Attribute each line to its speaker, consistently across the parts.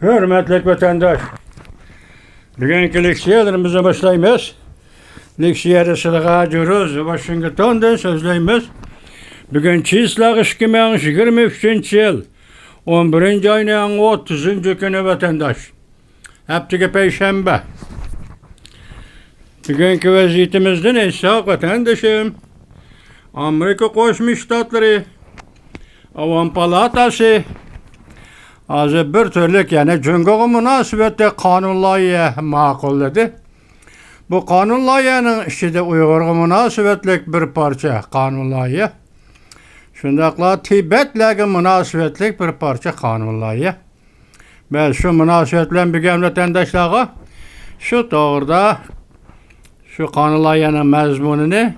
Speaker 1: Hürmetli vatandaş, bugünkü leksiyalarımıza başlayımız. Leksiyada sılağa görüyoruz, Washington'dan sözleyimiz. Bugün çizlağı 2023 yıl, 11. ayının 30. günü vatandaş. Heptiki Perşembe. Bugünkü vaziyetimizde neyse vatandaşım, Amerika Koşmuş Ştatları, Avam Palatası, azı bir türlük yani cüngöğü münasebette kanun layığı makulladı. Bu kanun layığının içinde Uygur'a münasebetlik bir parça kanun layığı. Şundakla Tibet'le münasebetlik bir parça kanun layığı. Ben şu münasebetle bir vatandaşlara şu doğruda şu kanun layığının mezmununu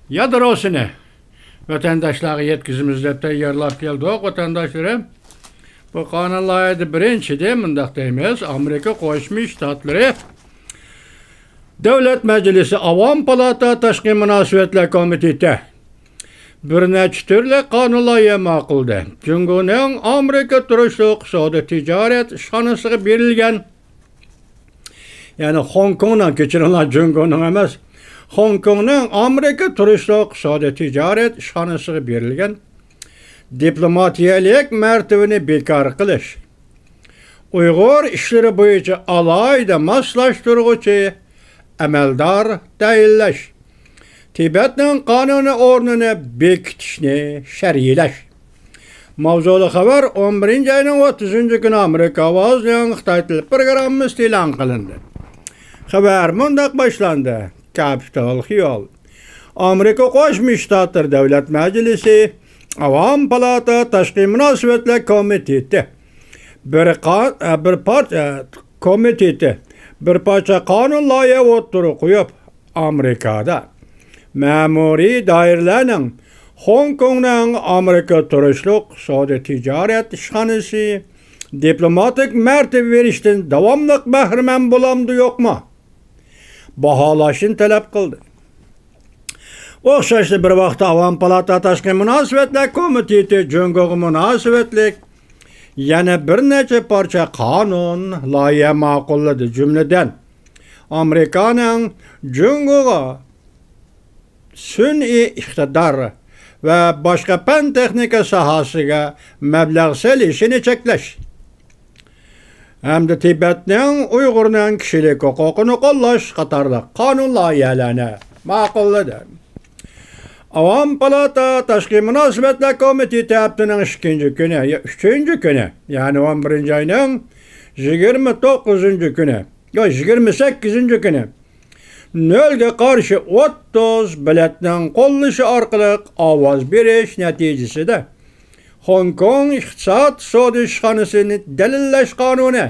Speaker 1: yadırosunu vatandaşlara yetkizimizde teyyarlap geldi o vatandaşlarım. Bu kanun layığı birinci de mındaktayımız. Amerika Koşmuş Ştatları Devlet Meclisi Avam Palata Taşkı Münasebetler Komiteti bir neçe türlü kanun layığı makuldu. Cumhuriyet'in Amerika turuşluq iqtisadi ticaret şanısı verilgen, yani Hong Kong'dan geçirilen Cumhuriyet'in emas, Hong Kong'un Amerika turuşluq iqtisadi ticaret şanısı verilgen diplomatiyelik mertebini bekar kılış, Uygur işleri boyunca alayda maslaştırıcı emeldar değilleş, Tibet'in kanunu ornunu bekitişini şerhileş. Mavzulu haber 11. ayının 30. günü Amerika Avazlayan Xitay Dil programımız ilan kılındı. Haber mundak başlandı. Capitol Hill. Amerika Koşmuş Ştatları Devlet Meclisi Avam Palata Taşkı Münasebetler Komiteti bir parça kanun layığı oturup koyup Amerika'da memuri dairelerin Hong Kong'dan Amerika turuşluq iqtisadi ticaret şanısı diplomatik mertebe verişten davamlıq bahrimen bulamdı yok mu? Bahalaşın talep kıldı. Oxşaşlı bir vaxtda Avam Palata Taşkı Münasebetler Komiteti Cüngöğü münasebetlik yani bir neçe parça kanun layığı makulladı cümleden Amerika'nın Cüngöğü sün'i iktidar ve başka pen texnika sahasıga meblağsel işini çekleş. Hem de Tibet'nin Uygur'un kişilik hukukunu qollaş qatarlı kanun layıhlarını makulladı. Avam Palata Taşkı Münasebetler Komiteti haftanın 3. günü yani 11. ayının 29. günü ya 28. günü nölge karşı 30 biletinin qollaşı arkalık avaz beriş neticesi de Hong Kong İqtisad Sodi Şanısını delilleş kanunu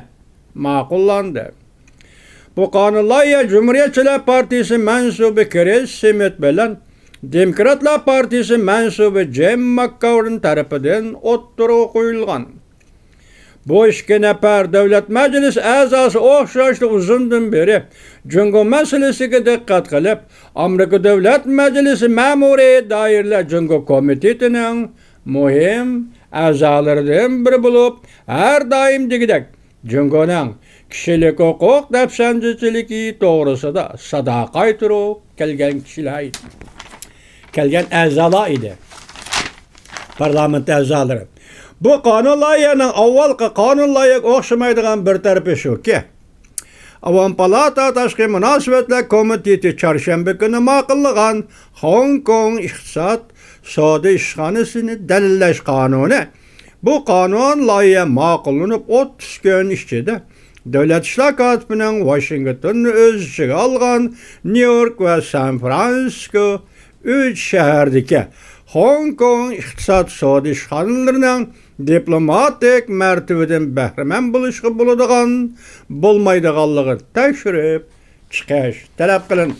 Speaker 1: makullandı. Bu kanun layığı Cumhuriyetçiler Partisi mensubu Chris Smith bilen Demokratlar Partisi mensubu Jim McGovern tarafından oturuğa koyulgan. Bu iki nefer Devlet Meclisi azası oxşaşlı uzundan beri Cüngö meselesiga dikkat kılıp Amerika Devlet Meclisi memuri dairler Cüngö Komiteti'nin muhim azalarından biri bulup her daim digidek Cüngö'nün kişilik hukuk nefsenciciliki doğrusunda sadaqay turu kelgen kişiler kelgen azalar idi. Parlament azaları. Bu kanun layığının avvalki kanun layığı oxşamaydıgan bir tarafı şu ki Avam Palata Taşkı Münasebetler Komiteti çarşamba günü makullagan Hong Kong İqtisad Sodi Şanısını delilleş kanunu. Bu kanun layığı makullanıp 30 gün içinde Devlet İşler Katıbı'nın Washington'u öz içine algan New York ve San Francisco 3 şeherdeki Hong Kong İqtisad Sodi Şanılarının diplomatik mertebeden bahrimen buluşu buluduğun bulmaydıqanlığı teşrif çıkış talep kılın.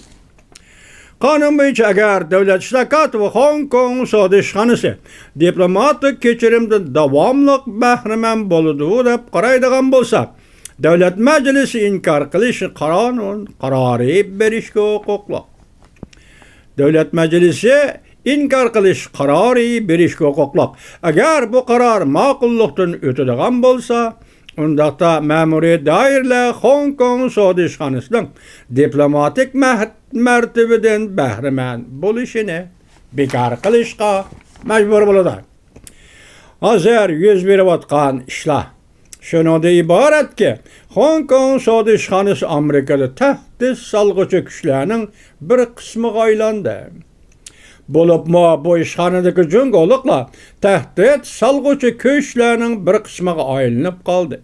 Speaker 1: Kanun boyunca eğer Devlet İşler Katıbı Hong Kong Sodi Şanısı diplomatik geçirimde davamlıq bahrimen buluduğu da qaraydıqan bolsa Devlet Meclisi inkar kılışı kararı berişki hukuklu. Devlet Meclisi inkar kılış kararı berişki hukuklu. Eğer bu karar makulluktan ötüdüğün bolsa Undaqda məmuri dairələr Hong Kong Saudi işxanasının diplomatik mərtəbədən bəhrəmən buluşunu bekar qilishqa məcbur bo'ladi. Hozir yuz berayotgan ishlar shundan iboratki, Hong Kong Saudi ishxonasi Amerikada tahdid solg'uvchi kuchlarning bir qismiga aylandi. Bo'libmi bu ishxonadagi jungoliklar tahdid solg'uvchi kuchlarning bir qismiga aylanib qoldi.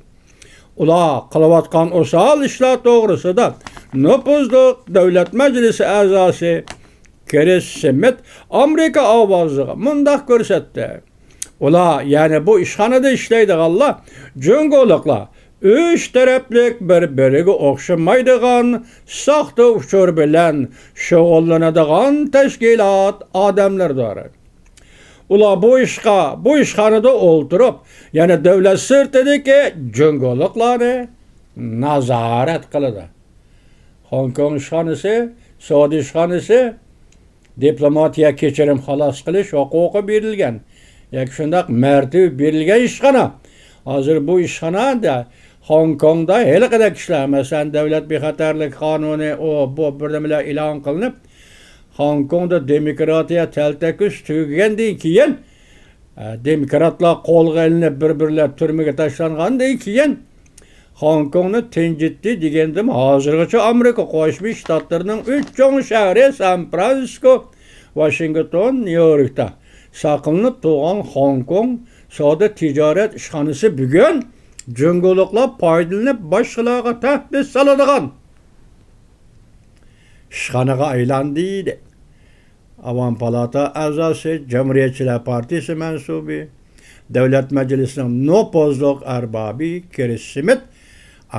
Speaker 1: Ular qilayotgan o'sal ishlar to'g'risida nupuzli davlat majlisi a'zosi Chris Smith Amerika ovoziga mundaq ko'rsatdi. Ular, ya'ni bu ishxonada ishlaydiganlar jungoliklar üç taraflik bir-biriga o'xshamaydigan soxta uchur bilan shug'ullanadigan tashkilot odamlardir. Ular bu ishxonada o'ltirib, ya'ni davlat sirtidagi jungoliklarni nazorat qiladi. Hong Kong ishxonasi, Saudi ishxonasi diplomatiya kechirim xalos qilish huquqi berilgan. Yoki shundaq mərtəbə berilgan ishxona. Hozir bu ishxonada Hong Kongda hali qadar kishilar, masalan, davlat bexatarlik qonuni bu birdan e'lon qilinib, Hong Kongda demokratiya taltakus tugagandan keyin, demokratlar qo'lga ilinib bir-birlab turmaga tashlangandan keyin Hong Kongni tinchitdi degandim. Hozirgacha Amerika Qo'shma Shtatlarining 3 chong shahri San Fransisko, Washington, Nyu-Yorkda saqlanib turgan Hong Kong savdo tijorat ishxonasi bugun jungoliklar foydalanib boshqalarga tahdid soladigan ishxonaga aylandi deydi. Avam palata a'zosi, Jamiyatchilar partiyasi mansubi, davlat majlisining nopozliq arbobi Chris Smith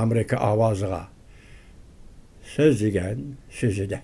Speaker 1: Amerika ovoziga so'z degan so'zida.